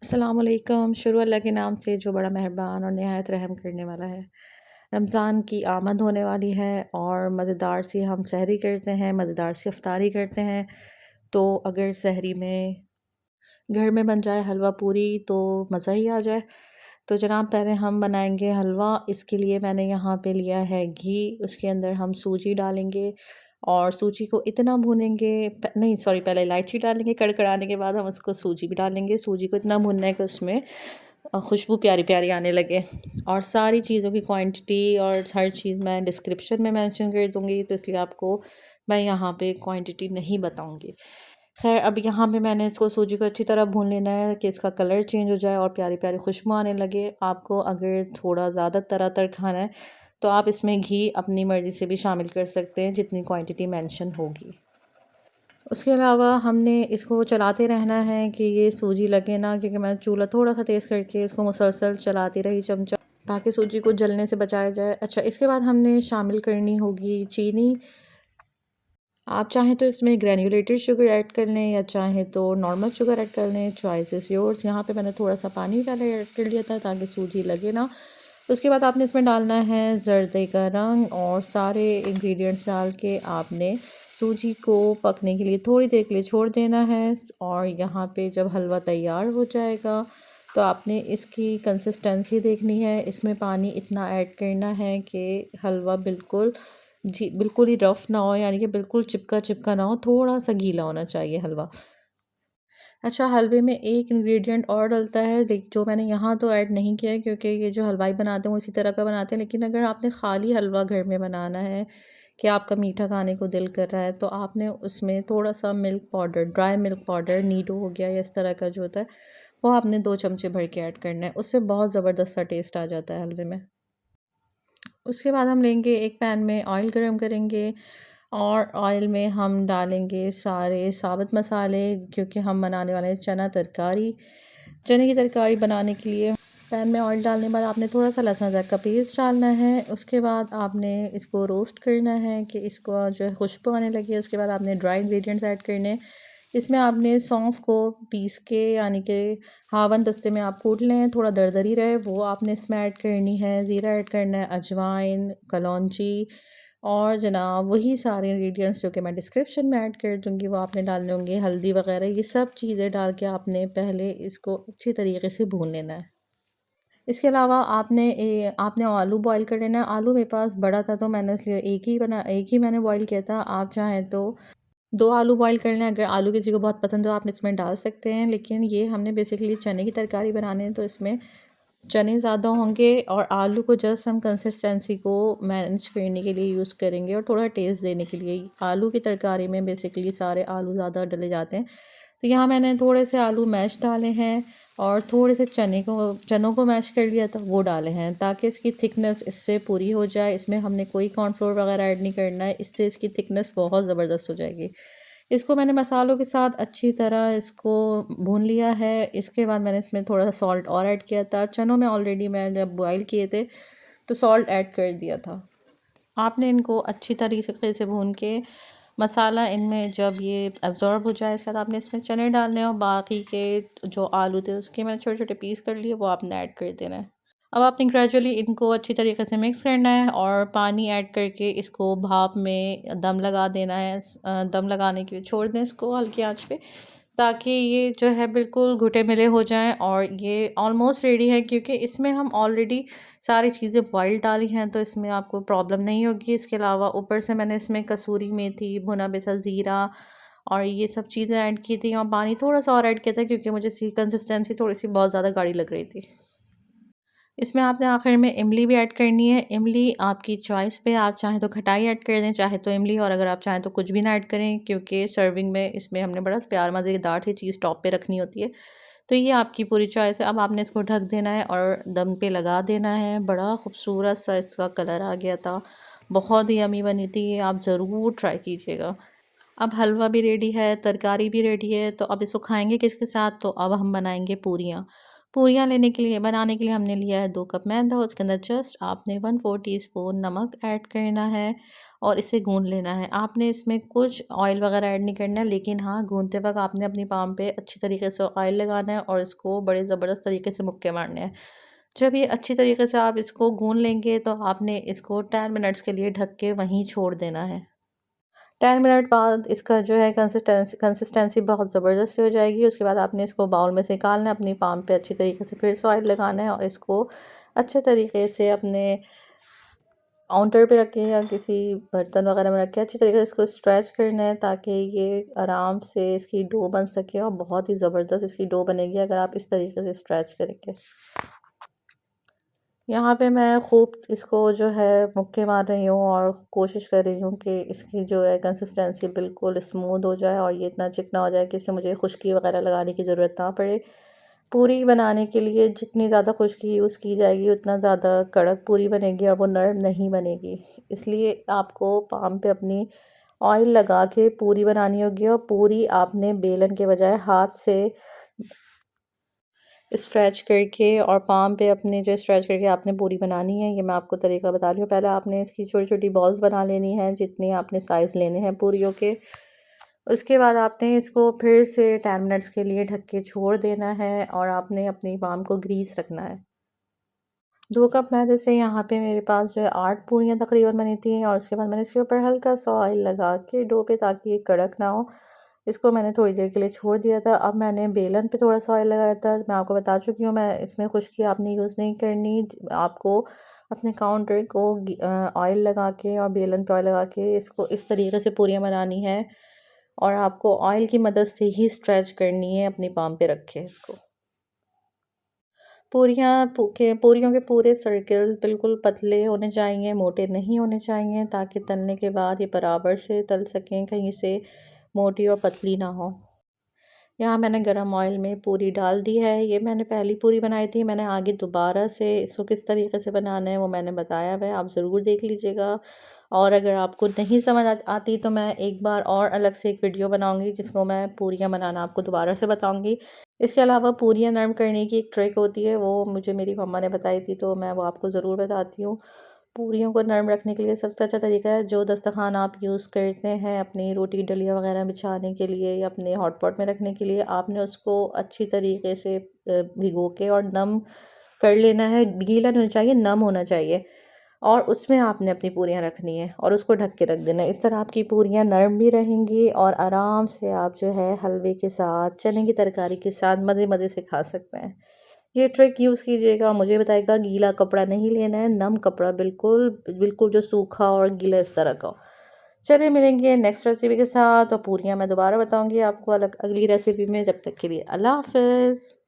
अस्सलामुअलैकुम। शुरू अल्लाह के नाम से जो बड़ा मेहरबान और नहायत रहम करने वाला है। रमज़ान की आमद होने वाली है और मज़ेदार सी हम सहरी करते हैं, मज़ेदार सी इफ्तारी करते हैं। तो अगर सहरी में घर में बन जाए हलवा पूरी तो मज़ा ही आ जाए। तो जनाब पहले हम बनाएंगे हलवा। इसके लिए मैंने यहाँ पे लिया है घी। उसके अंदर हम सूजी डालेंगे और सूजी को इतना भूनेंगे नहीं सॉरी, पहले इलायची डालेंगे, कड़कड़ाने के बाद हम उसको सूजी भी डालेंगे। सूजी को इतना भूनना है कि उसमें खुशबू प्यारी प्यारी आने लगे। और सारी चीज़ों की क्वांटिटी और हर चीज़ मैं डिस्क्रिप्शन में मेंशन कर दूँगी, तो इसलिए आपको मैं यहाँ पे क्वांटिटी नहीं बताऊँगी। ख़ैर, अब यहाँ पे मैंने इसको सूजी को अच्छी तरह भून लेना है कि इसका कलर चेंज हो जाए और प्यारी-प्यारी खुशबू आने लगे। आपको अगर थोड़ा ज़्यादा तर-तर खाना है, तो आप इसमें घी अपनी मर्ज़ी से भी शामिल कर सकते हैं, जितनी क्वांटिटी मेंशन होगी। उसके अलावा हमने इसको चलाते रहना है कि ये सूजी लगे ना, क्योंकि मैं चूल्हा थोड़ा-सा तेज़ करके इसको मुसलसल चलाती रही चमचा, ताकि सूजी को जलने से बचाया जाए। अच्छा, इसके बाद हमने शामिल करनी होगी चीनी। आप चाहें तो इसमें ग्रैन्युलेटेड शुगर ऐड कर लें या चाहें तो नॉर्मल शुगर ऐड कर लें, चॉइस इज़ योर्स। यहाँ पे मैंने थोड़ा-सा पानी पहले ऐड कर लिया था ताकि सूजी लगे ना। उसके बाद आपने इसमें डालना है ज़र्दे का रंग और सारे इंग्रेडिएंट्स डाल के आपने सूजी को पकने के लिए थोड़ी देर के लिए छोड़ देना है। और यहाँ पे जब हलवा तैयार हो जाएगा तो आपने इसकी कंसिस्टेंसी देखनी है। इसमें पानी इतना ऐड करना है कि हलवा बिल्कुल जी, बिल्कुल ही रफ़ ना हो, यानी कि बिल्कुल चिपका-चिपका ना हो, थोड़ा-सा गीला होना चाहिए हलवा। अच्छा, हलवे में एक इंग्रेडिएंट और डलता है जो मैंने यहाँ तो ऐड नहीं किया है, क्योंकि ये जो हलवाई बनाते हैं वो इसी तरह का बनाते हैं। लेकिन अगर आपने खाली हलवा घर में बनाना है कि आपका मीठा खाने को दिल कर रहा है, तो आपने उसमें थोड़ा-सा milk powder, dry milk powder, Nido हो गया या इस तरह का जो होता है, वो आपने 2 चमचे भर के ऐड करना है। उससे बहुत ज़बरदस्त सा टेस्ट आ जाता है हलवे में। उसके बाद हम लेंगे एक पैन में ऑयल गरम करेंगे और ऑयल में हम डालेंगे सारे साबुत मसाले, क्योंकि हम बनाने वाले हैं चना तरकारी। चने की तरकारी बनाने के लिए पैन में ऑयल डालने के बाद आपने थोड़ा-सा लहसुन अदरक का पेस्ट डालना है। उसके बाद आपने इसको रोस्ट करना है कि इसको जो है खुशबू आने लगी। उसके बाद आपने ड्राई इंग्रेडिएंट्स ऐड करने हैं। इसमें आपने सौंफ को पीस के, यानी कि हावन दस्ते में आप कूट लें, थोड़ा दरदरी रहे, वो आपने इसमें ऐड करनी है। ज़ीरा ऐड करना है, अजवाइन, कलौंजी और जनाब वही सारे इंग्रेडिएंट्स जो कि मैं डिस्क्रिप्शन में ऐड कर दूँगी, वो आपने डालने होंगे। हल्दी वगैरह ये सब चीज़ें डाल के आपने पहले इसको अच्छी तरीके से भून लेना है। इसके अलावा आपने आलू बॉयल कर लेना है। आलू मेरे पास बड़ा था तो मैंने इसलिए एक ही मैंने बॉयल किया था। आप चाहें तो 2 आलू बॉयल कर लें। अगर आलू किसी को बहुत पसंद हो आप इसमें डाल सकते हैं, लेकिन ये हमने बेसिकली चने की तरकारी बनाने हैं, तो इसमें चने ज़्यादा होंगे और आलू को जस्ट हम कंसिस्टेंसी को मैनेज करने के लिए यूज़ करेंगे और थोड़ा टेस्ट देने के लिए। आलू की तरकारी में बेसिकली सारे आलू ज़्यादा डले जाते हैं। तो यहाँ मैंने थोड़े से आलू मैश डाले हैं और थोड़े से चनों को मैश कर लिया था, वो डाले हैं ताकि इसकी थिकनेस इससे पूरी हो जाए। इसमें हमने कोई कॉर्नफ्लोर वगैरह ऐड नहीं करना है, इससे इसकी थिकनेस बहुत ज़बरदस्त हो जाएगी। इसको मैंने मसालों के साथ अच्छी तरह इसको भून लिया है। इसके बाद मैंने इसमें थोड़ा-सा सॉल्ट और ऐड किया था। चनों में ऑलरेडी मैं जब बॉयल किए थे तो सॉल्ट ऐड कर दिया था। आपने इनको अच्छी तरीके से भून के मसाला इनमें जब ये अब्ज़ॉर्ब हो जाए, इसके बाद आपने इसमें चने डालने हैं और बाकी के जो आलू थे उसके मैंने छोटे-छोटे पीस कर लिए, वो आपने ऐड कर देना है। अब आपने ग्रेजुअली इनको अच्छी तरीके से मिक्स करना है और पानी ऐड करके इसको भाप में दम लगा देना है। दम लगाने के लिए छोड़ दें इसको हल्की आंच पे, ताकि ये जो है बिल्कुल घुटे मिले हो जाएं। और ये ऑलमोस्ट रेडी है, क्योंकि इसमें हम ऑलरेडी सारी चीज़ें बॉयल डाली हैं, तो इसमें आपको प्रॉब्लम नहीं होगी। इसके अलावा ऊपर से मैंने इसमें कसूरी मेथी, भुना पिसा ज़ीरा और ये सब चीज़ें ऐड की थी और पानी थोड़ा-सा और ऐड किया था, क्योंकि मुझे इसकी कंसिस्टेंसी थोड़ी-सी बहुत ज़्यादा गाढ़ी लग रही थी। इसमें आपने आखिर में इमली भी ऐड करनी है। इमली आपकी चॉइस पे, आप चाहें तो खटाई ऐड कर दें, चाहे तो इमली, और अगर आप चाहें तो कुछ भी ना ऐड करें, क्योंकि सर्विंग में इसमें हमने बड़ा प्यार मज़ेदार सी चीज़ टॉप पे रखनी होती है। तो ये आपकी पूरी चॉइस है। अब आपने इसको ढक देना है और दम पे लगा देना है। बड़ा खूबसूरत सा इसका कलर आ गया था, बहुत ही यम्मी बनी थी। ये आप ज़रूर ट्राई कीजिएगा। अब हलवा भी रेडी है, तरकारी भी रेडी है, तो अब इसको खाएँगे किसके साथ? तो अब हम बनाएँगे पूरियाँ। पूरियाँ लेने के लिए बनाने के लिए हमने लिया है 2 कप मैदा, उसके अंदर जस्ट आपने 1/4 टीस्पून नमक ऐड करना है और इसे गूँध लेना है। आपने इसमें कुछ ऑयल वगैरह ऐड नहीं करना है, लेकिन हाँ, गूँधते वक़्त आपने अपनी पाम पे अच्छी तरीके से ऑयल लगाना है और इसको बड़े ज़बरदस्त तरीके से मुक्के मारने हैं। जब ये अच्छी तरीके से आप इसको गूँध लेंगे, तो आपने इसको 10 मिनट्स के लिए ढक के वहीं छोड़ देना है। 10 मिनट बाद इसका जो है कंसिस्टेंसी बहुत ज़बरदस्त हो जाएगी। उसके बाद आपने इसको बाउल में से निकालना है, अपनी पाम पे अच्छी तरीके से फिर से ऑयल लगाना है और इसको अच्छे तरीके से अपने काउंटर पे रख के या किसी बर्तन वगैरह में रख के अच्छी तरीके से इसको स्ट्रेच करना है, ताकि ये आराम से इसकी डो बन सके और बहुत ही ज़बरदस्त इसकी डो बनेगी अगर आप इस तरीके से स्ट्रेच करेंगे। यहाँ पे मैं खूब इसको जो है मुक्के मार रही हूँ और कोशिश कर रही हूँ कि इसकी जो है कंसिस्टेंसी बिल्कुल स्मूथ हो जाए और ये इतना चिकना हो जाए कि इससे मुझे खुश्की वगैरह लगाने की ज़रूरत ना पड़े। पूरी बनाने के लिए जितनी ज़्यादा खुश्की यूज़ की जाएगी उतना ज़्यादा कड़क पूरी बनेगी और वो नरम नहीं बनेगी। इसलिए आपको पाम पे अपनी ऑयल लगा के पूरी बनानी होगी और पूरी आपने बेलन के बजाय हाथ से स्ट्रेच करके और पाम पे अपने जो स्ट्रेच करके आपने पूरी बनानी है। ये मैं आपको तरीका बता रही हूँ। पहले आपने इसकी छोटी-छोटी बॉल्स बना लेनी है, जितनी आपने साइज़ लेने हैं पूरियों के। उसके बाद आपने इसको फिर से 10 मिनट्स के लिए ढक के छोड़ देना है और आपने अपनी पाम को ग्रीस रखना है। 2 कप मैदे से यहाँ पे मेरे पास जो है 8 पूरियाँ तकरीबन बनी थी और उसके बाद मैंने इसके ऊपर हल्का-सा ऑयल लगा के डो पे, ताकि ये कड़क ना हो, इसको मैंने थोड़ी देर के लिए छोड़ दिया था। अब मैंने बेलन पे थोड़ा-सा ऑयल लगाया था। मैं आपको बता चुकी हूँ, मैं इसमें खुश्की आपने यूज़ नहीं करनी। आपको अपने काउंटर को ऑयल लगा के और बेलन पे ऑयल लगा के इसको इस तरीके से पूरियाँ बनानी है और आपको ऑयल की मदद से ही स्ट्रेच करनी है, अपनी पाम पे रख के इसको। पूरियों के पूरे सर्कल्स बिल्कुल पतले होने चाहिए, मोटे नहीं होने चाहिए, ताकि तलने के बाद ये बराबर से तल सकें, कहीं से मोटी और पतली ना हो। यहाँ मैंने गरम ऑयल में पूरी डाल दी है। ये मैंने पहली पूरी बनाई थी, मैंने आगे दोबारा से इसको किस तरीके से बनाना है वो मैंने बताया हुआ है, आप ज़रूर देख लीजिएगा। और अगर आपको नहीं समझ आती तो मैं एक बार और अलग से एक वीडियो बनाऊँगी, जिसको मैं पूरियाँ बनाना आपको दोबारा से बताऊँगी। इसके अलावा पूरियाँ नरम करने की एक ट्रिक होती है, वो मुझे मेरी मम्मा ने बताई थी, तो मैं वो आपको ज़रूर बताती हूँ। पूरियों को नरम रखने के लिए सबसे अच्छा तरीका है, जो दस्तरख़्वान आप यूज़ करते हैं अपनी रोटी डलिया वगैरह बिछाने के लिए या अपने हॉट पॉट में रखने के लिए, आपने उसको अच्छी तरीके से भिगो के और नम कर लेना है। गीला नहीं होना चाहिए, नम होना चाहिए और उसमें आपने अपनी पूरियाँ रखनी है और उसको ढक के रख देना है। इस तरह आपकी पूरियाँ नरम भी रहेंगी और आराम से आप जो है हलवे के साथ, चने की तरकारी के साथ मज़े-मज़े से खा सकते हैं। ये ट्रिक यूज़ कीजिएगा, मुझे बताइएगा। गीला कपड़ा नहीं लेना है, नम कपड़ा, बिल्कुल, बिल्कुल जो सूखा और गीला इस तरह का हो। चलिए मिलेंगे नेक्स्ट रेसिपी के साथ और पूरियाँ मैं दोबारा बताऊँगी आपको अगली रेसिपी में। जब तक के लिए अल्लाह हाफ़िज़।